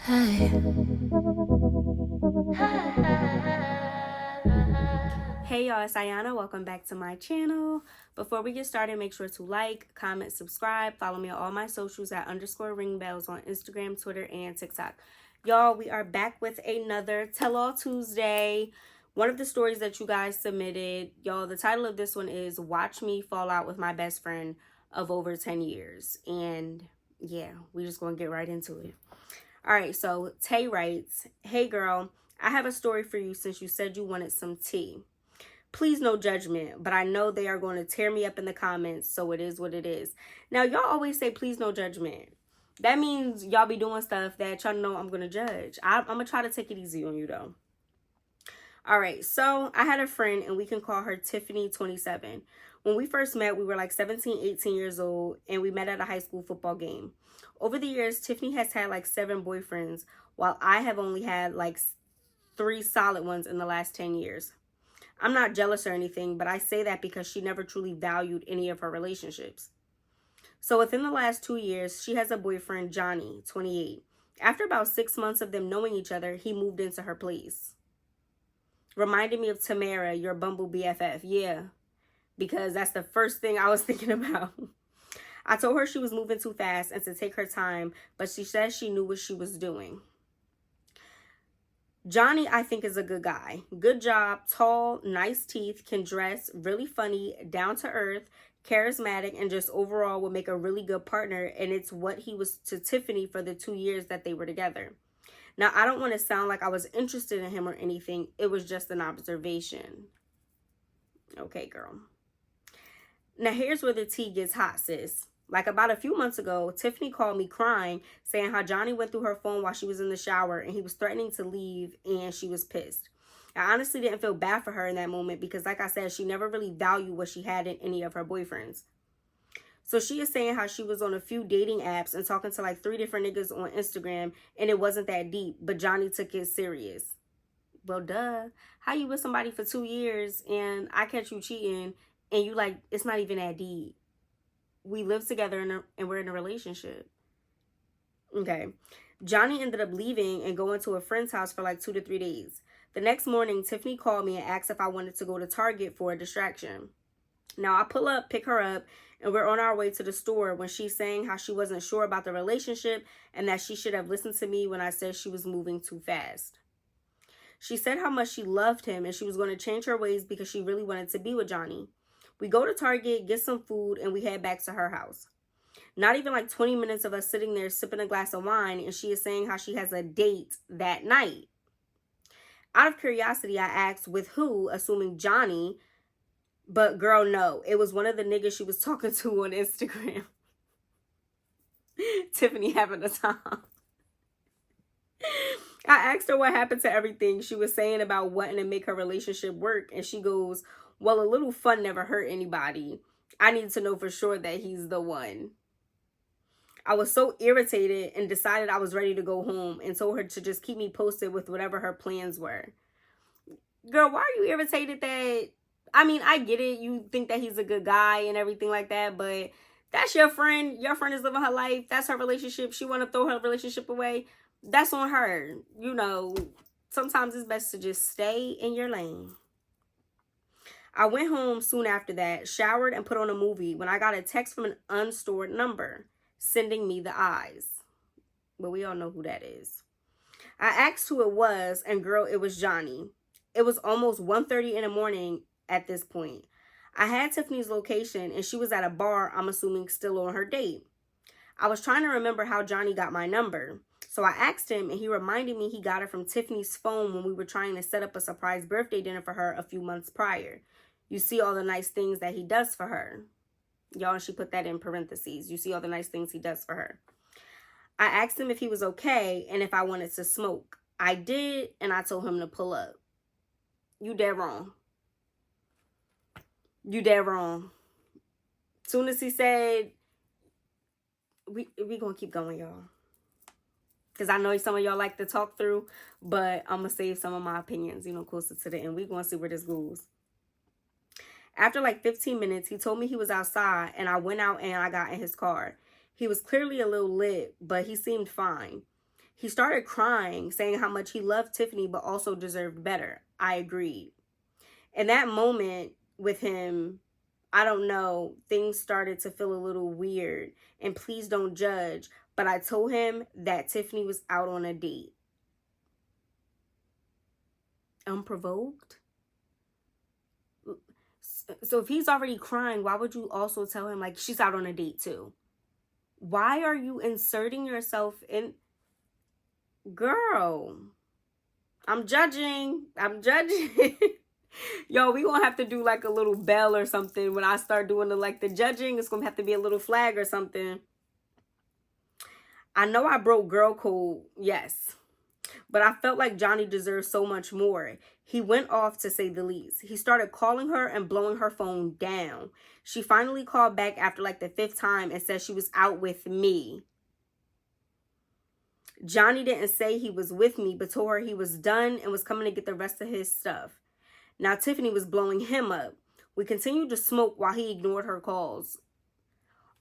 Hey y'all, it's Ayanna. Welcome back to my channel. Before we get started, make sure to like, comment, subscribe. Follow me on all my socials at _ringbells on Instagram, Twitter, and TikTok. Y'all, we are back with another Tell-All Tuesday. One of the stories that you guys submitted. Y'all, the title of this one is Watch Me Fall Out with My Best Friend of Over 10 Years. And yeah, we just gonna get right into it. All right, so Tay writes, "Hey girl, I have a story for you since you said you wanted some tea. Please no judgment, but I know they are going to tear me up in the comments, so it is what it is." Now, y'all always say please no judgment. That means y'all be doing stuff that y'all know I'm going to judge. I'm going to try to take it easy on you, though. All right, so I had a friend, and we can call her Tiffany, 27. When we first met, we were like 17, 18 years old, and we met at a high school football game. Over the years, Tiffany has had like 7 boyfriends, while I have only had like 3 solid ones in the last 10 years. I'm not jealous or anything, but I say that because she never truly valued any of her relationships. So within the last 2 years, she has a boyfriend, Johnny, 28. After about 6 months of them knowing each other, he moved into her place. Reminded me of Tamara, your Bumble BFF. Yeah, because that's the first thing I was thinking about. I told her she was moving too fast and to take her time, but she said she knew what she was doing. Johnny, I think, is a good guy. Good job, tall, nice teeth, can dress, really funny, down to earth, charismatic, and just overall would make a really good partner. And it's what he was to Tiffany for the 2 years that they were together. Now, I don't want to sound like I was interested in him or anything. It was just an observation. Okay, girl. Now, here's where the tea gets hot, sis. Like about a few months ago, Tiffany called me crying, saying how Johnny went through her phone while she was in the shower and he was threatening to leave and she was pissed. I honestly didn't feel bad for her in that moment because, like I said, she never really valued what she had in any of her boyfriends. So she is saying how she was on a few dating apps and talking to like 3 different niggas on Instagram and it wasn't that deep, but Johnny took it serious. Well, duh. How you with somebody for 2 years and I catch you cheating and you like, it's not even that deep? We live together and we're in a relationship. Okay. Johnny ended up leaving and going to a friend's house for like 2 to 3 days. The next morning, Tiffany called me and asked if I wanted to go to Target for a distraction. Now, I pull up, pick her up, and we're on our way to the store when she's saying how she wasn't sure about the relationship and that she should have listened to me when I said she was moving too fast. She said how much she loved him and she was going to change her ways because she really wanted to be with Johnny. We go to Target, get some food, and we head back to her house. Not even like 20 minutes of us sitting there sipping a glass of wine, and she is saying how she has a date that night. Out of curiosity, I asked with who, assuming Johnny, but girl, no. It was one of the niggas she was talking to on Instagram. Tiffany having a time. I asked her what happened to everything she was saying about wanting to make her relationship work, and she goes, well, a little fun never hurt anybody. I need to know for sure that he's the one. I was so irritated and decided I was ready to go home and told her to just keep me posted with whatever her plans were. Girl, why are you irritated that... I mean, I get it. You think that he's a good guy and everything like that, but that's your friend. Your friend is living her life. That's her relationship. She want to throw her relationship away. That's on her. You know, sometimes it's best to just stay in your lane. I went home soon after that, showered, and put on a movie when I got a text from an unstored number sending me the eyes. But we all know who that is. I asked who it was, and girl, it was Johnny. It was almost 1:30 in the morning at this point. I had Tiffany's location, and she was at a bar, I'm assuming still on her date. I was trying to remember how Johnny got my number. So I asked him, and he reminded me he got it from Tiffany's phone when we were trying to set up a surprise birthday dinner for her a few months prior. You see all the nice things that he does for her. Y'all, she put that in parentheses. You see all the nice things he does for her. I asked him if he was okay and if I wanted to smoke. I did, and I told him to pull up. You dead wrong. You dead wrong. Soon as he said, we gonna keep going, y'all. Because I know some of y'all like to talk through, but I'm going to save some of my opinions, closer to the end. We're going to see where this goes. After like 15 minutes, he told me he was outside, and I went out and I got in his car. He was clearly a little lit, but he seemed fine. He started crying, saying how much he loved Tiffany but also deserved better. I agreed. In that moment with him, I don't know, things started to feel a little weird. And please don't judge, but I told him that Tiffany was out on a date. Unprovoked? So if he's already crying, why would you also tell him, like, she's out on a date too? Why are you inserting yourself in? Girl, I'm judging. Yo, we gonna have to do like a little bell or something when I start doing the judging. It's gonna have to be a little flag or something. I know I broke girl code, yes, but I felt like Johnny deserved so much more. He went off, to say the least. He started calling her and blowing her phone down. She finally called back after like the 5th time and said she was out with me. Johnny didn't say he was with me, but told her he was done and was coming to get the rest of his stuff. Now Tiffany was blowing him up. We continued to smoke while he ignored her calls.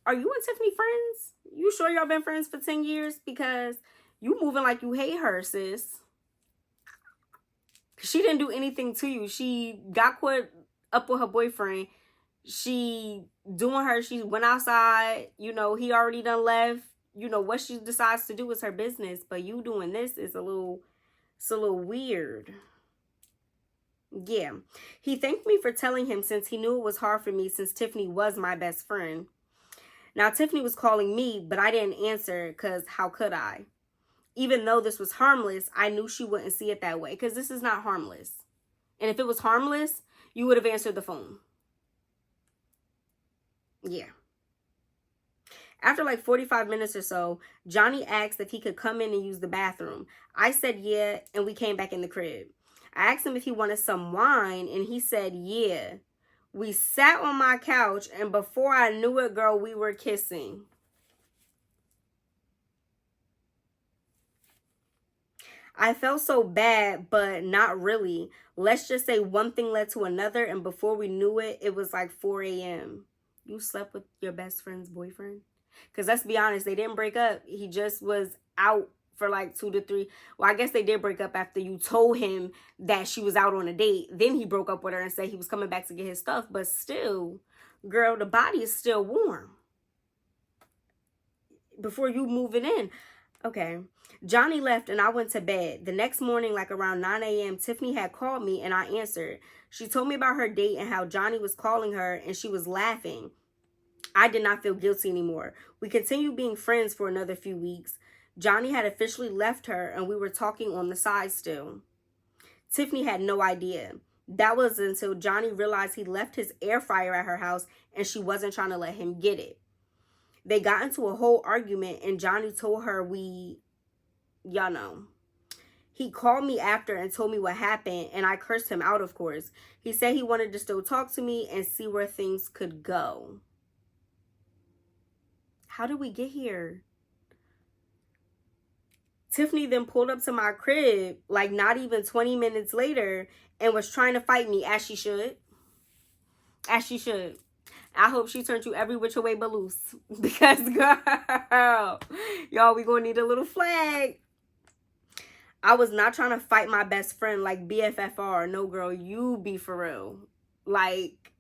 Are you and Tiffany friends? You sure y'all been friends for 10 years? Because you moving like you hate her, sis. She didn't do anything to you. She got caught up with her boyfriend. She went outside. You know, he already done left. You know, what she decides to do is her business. But you doing this is a little weird. Yeah. He thanked me for telling him, since he knew it was hard for me, since Tiffany was my best friend. Now, Tiffany was calling me, but I didn't answer because how could I? Even though this was harmless, I knew she wouldn't see it that way because this is not harmless. And if it was harmless, you would have answered the phone. Yeah. After like 45 minutes or so, Johnny asked if he could come in and use the bathroom. I said yeah, and we came back in the crib. I asked him if he wanted some wine, and he said yeah. We sat on my couch, and before I knew it, girl, we were kissing. I felt so bad, but not really. Let's just say one thing led to another, and before we knew it, it was like 4 a.m. You slept with your best friend's boyfriend? Because let's be honest, they didn't break up. He just was out for like 2 to 3. Well, I guess they did break up after you told him that she was out on a date. Then he broke up with her and said he was coming back to get his stuff. But still, girl, the body is still warm before you moving in. Okay. Johnny left and I went to bed. The next morning, like around 9 a.m., Tiffany had called me and I answered. She told me about her date and how Johnny was calling her and she was laughing. I did not feel guilty anymore. We continued being friends for another few weeks. Johnny had officially left her and we were talking on the side still. Tiffany had no idea. That was until Johnny realized he left his air fryer at her house and she wasn't trying to let him get it. They got into a whole argument and Johnny told her y'all know. He called me after and told me what happened and I cursed him out, of course. He said he wanted to still talk to me and see where things could go. How did we get here? Tiffany then pulled up to my crib like not even 20 minutes later and was trying to fight me, as she should. As she should. I hope she turned you every which way but loose. Because, girl, y'all, we gonna need a little flag. I was not trying to fight my best friend like BFFR. No, girl, you be for real. Like,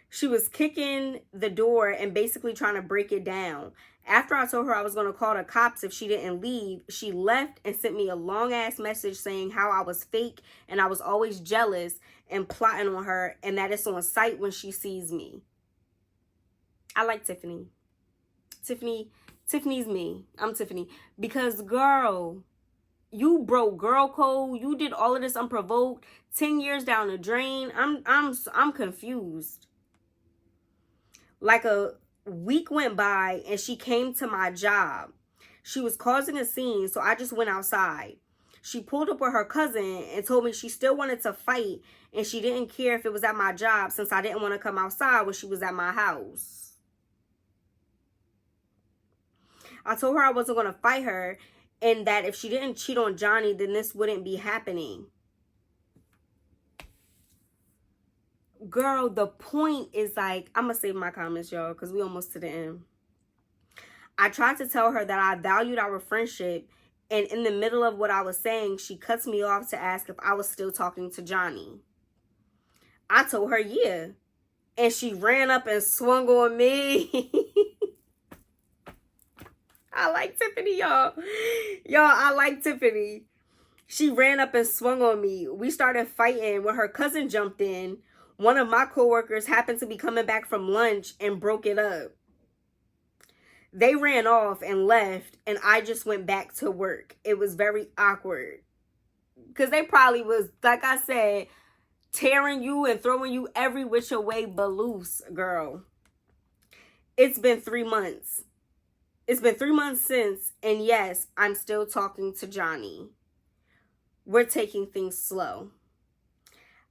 she was kicking the door and basically trying to break it down. After I told her I was going to call the cops if she didn't leave, she left and sent me a long-ass message saying how I was fake and I was always jealous and plotting on her and that it's on sight when she sees me. I like Tiffany. Tiffany's me. I'm Tiffany. Because, girl, you broke girl code. You did all of this unprovoked. 10 years down the drain. I'm confused. Like a week went by and she came to my job. She was causing a scene, so I just went outside. She pulled up with her cousin and told me she still wanted to fight and she didn't care if it was at my job since I didn't want to come outside when she was at my house. I told her I wasn't going to fight her and that if she didn't cheat on Johnny, then this wouldn't be happening. Girl, the point is like, I'm going to save my comments, y'all, because we almost to the end. I tried to tell her that I valued our friendship And in the middle of what I was saying, she cuts me off to ask if I was still talking to Johnny. I told her, yeah. And she ran up and swung on me. I like Tiffany, y'all. Y'all, I like Tiffany. She ran up and swung on me. We started fighting when her cousin jumped in. One of my coworkers happened to be coming back from lunch and broke it up. They ran off and left, and I just went back to work. It was very awkward. Because they probably was, like I said, tearing you and throwing you every which way but loose, girl. It's been 3 months. It's been 3 months since, and yes, I'm still talking to Johnny. We're taking things slow.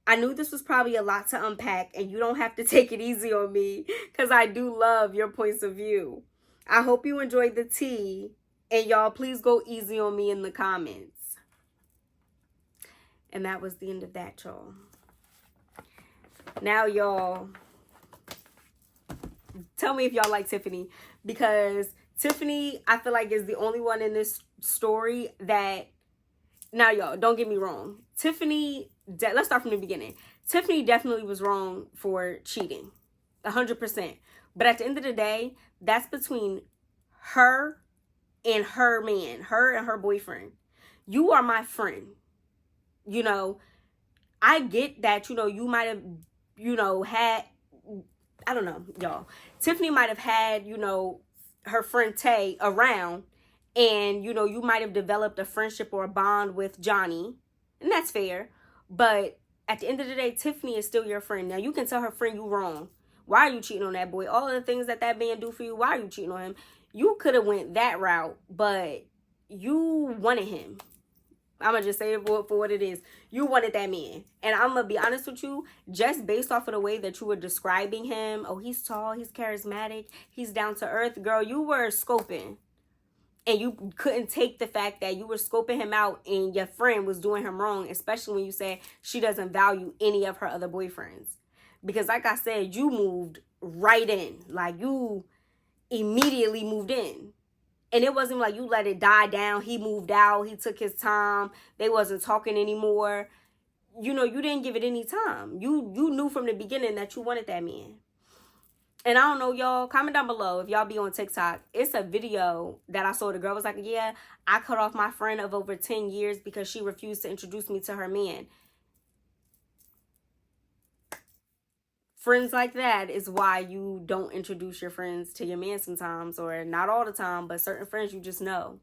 I knew this was probably a lot to unpack, and you don't have to take it easy on me, because I do love your points of view. I hope you enjoyed the tea, and y'all, please go easy on me in the comments. And that was the end of that, y'all. Now, y'all, tell me if y'all like Tiffany, because Tiffany, I feel like, is the only one in this story that, now, y'all, don't get me wrong. Tiffany, let's start from the beginning. Tiffany definitely was wrong for cheating, 100%. But at the end of the day, that's between her and her man, her and her boyfriend. You are my friend. You know, I get that, you know, you might have, you know, had, I don't know, y'all. Tiffany might have had, you know, her friend Tay around, and, you know, you might have developed a friendship or a bond with Johnny, and that's fair. But at the end of the day, Tiffany is still your friend. Now, you can tell her friend you wrong. Why are you cheating on that boy? All of the things that that man do for you, why are you cheating on him? You could have went that route, but you wanted him. I'm going to just say it for what it is. You wanted that man. And I'm going to be honest with you, just based off of the way that you were describing him, oh, he's tall, he's charismatic, he's down to earth. Girl, you were scoping. And you couldn't take the fact that you were scoping him out and your friend was doing him wrong, especially when you said she doesn't value any of her other boyfriends. Because like I said, you moved right in. Like, you immediately moved in. And it wasn't like you let it die down. He moved out. He took his time. They wasn't talking anymore. You know, you didn't give it any time. You knew from the beginning that you wanted that man. And I don't know, y'all. Comment down below if y'all be on TikTok. It's a video that I saw. The girl was like, yeah, I cut off my friend of over 10 years because she refused to introduce me to her man. Friends like that is why you don't introduce your friends to your man sometimes, or not all the time, but certain friends you just know.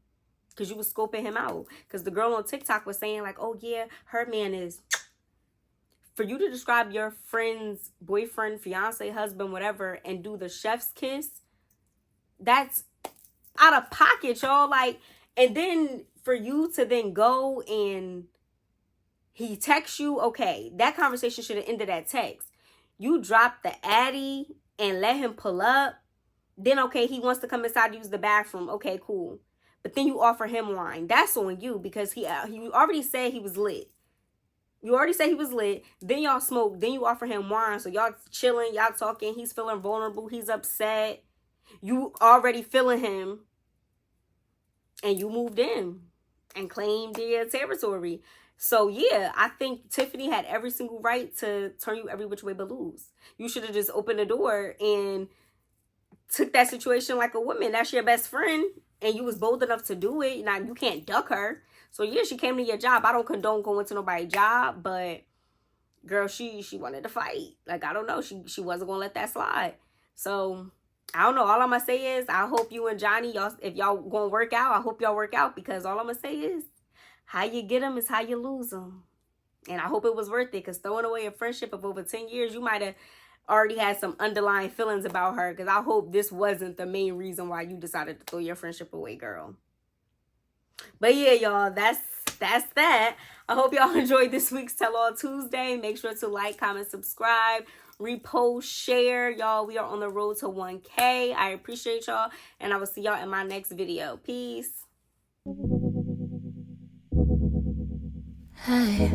Because you was scoping him out. Because the girl on TikTok was saying like, oh yeah, her man is... For you to describe your friend's boyfriend, fiance, husband, whatever, and do the chef's kiss, that's out of pocket, y'all. Like, and then for you to then go and he texts you, okay, that conversation should have ended at text. You drop the addy and let him pull up. Then, okay, he wants to come inside to use the bathroom. Okay, cool. But then you offer him wine. That's on you because he already said he was lit. You already said he was lit. Then y'all smoke. Then you offer him wine. So y'all chilling. Y'all talking. He's feeling vulnerable. He's upset. You already feeling him. And you moved in and claimed your territory. So, yeah, I think Tiffany had every single right to turn you every which way but lose. You should have just opened the door and took that situation like a woman. That's your best friend. And you was bold enough to do it. Now, you can't duck her. So, yeah, she came to your job. I don't condone going to nobody's job. But, girl, she wanted to fight. Like, I don't know. She wasn't going to let that slide. So, I don't know. All I'm going to say is I hope you and Johnny, y'all, if y'all going to work out, I hope y'all work out. Because all I'm going to say is how you get them is how you lose them. And I hope it was worth it. Because throwing away a friendship of over 10 years, you might have already had some underlying feelings about her. Because I hope this wasn't the main reason why you decided to throw your friendship away, girl. But yeah, y'all, that's that. I hope y'all enjoyed this week's Tell-All Tuesday. Make sure to like, comment, subscribe, repost, share. Y'all, we are on the road to 1K. I appreciate y'all. And I will see y'all in my next video. Peace. Hey.